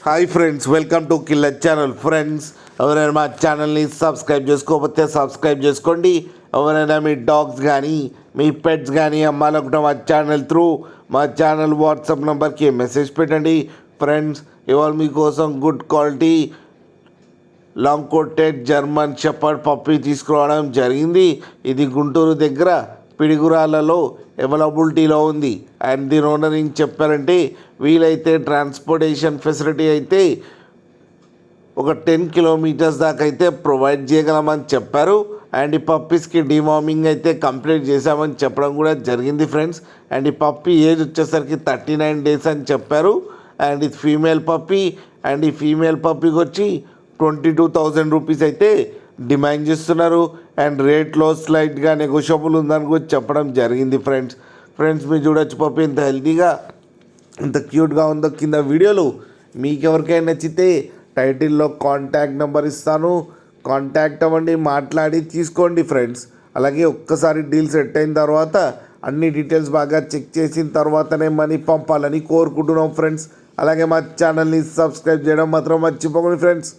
Hi friends, welcome to killer channel. Friends, ఎవరైనా మా ఛానల్ని సబ్స్క్రైబ్ చేసుకోకపోతే సబ్స్క్రైబ్ చేసుకోండి. ఎవరైనా మీ డాగ్స్ కానీ మీ పెట్స్ కానీ అమ్మాలనుకుంటే మా ఛానల్ త్రూ మా ఛానల్ వాట్సాప్ నెంబర్కి మెసేజ్ పెట్టండి. ఫ్రెండ్స్, ఇవాళ మీకోసం good quality long coated German shepherd puppy తీసుకురావడం జరిగింది. ఇది గుంటూరు దగ్గర పిడిగురాలలో అవైలబిలిటీలో ఉంది. అండ్ దీని ఓనర్ ఏం చెప్పారంటే, వీలైతే ట్రాన్స్పోర్టేషన్ ఫెసిలిటీ అయితే ఒక 10 కిలోమీటర్స్ దాకా అయితే ప్రొవైడ్ చేయగలమని చెప్పారు. అండ్ ఈ పప్పీస్కి డివార్మింగ్ అయితే కంప్లీట్ చేశామని చెప్పడం కూడా జరిగింది ఫ్రెండ్స్. అండ్ ఈ పప్పీ ఏజ్ వచ్చేసరికి 39 డేస్ అని చెప్పారు. అండ్ ఇది ఫీమేల్ పప్పీ. అండ్ ఈ ఫీమేల్ పప్పీకి వచ్చి 22,000 రూపీస్ అయితే డిమాండ్ చేస్తున్నారు. అండ్ రేట్లో స్లైట్గా నెగోషియబుల్ ఉందని కూడా చెప్పడం జరిగింది ఫ్రెండ్స్ మీరు చూడొచ్చు పప్పి ఎంత హెల్తీగా ఎంత క్యూట్గా ఉందో. కింద వీడియోలు మీకు ఎవరికైనా నచ్చితే టైటిల్లో కాంటాక్ట్ నెంబర్ ఇస్తాను, కాంటాక్ట్ అవ్వండి, మాట్లాడి తీసుకోండి ఫ్రెండ్స్. అలాగే ఒక్కసారి డీల్ సెట్ అయిన తర్వాత అన్ని డీటెయిల్స్ బాగా చెక్ చేసిన తర్వాతనే మనీ పంపాలని కోరుకుంటున్నాం ఫ్రెండ్స్. అలాగే మా ఛానల్ని సబ్స్క్రైబ్ చేయడం మాత్రం మర్చిపోకండి ఫ్రెండ్స్.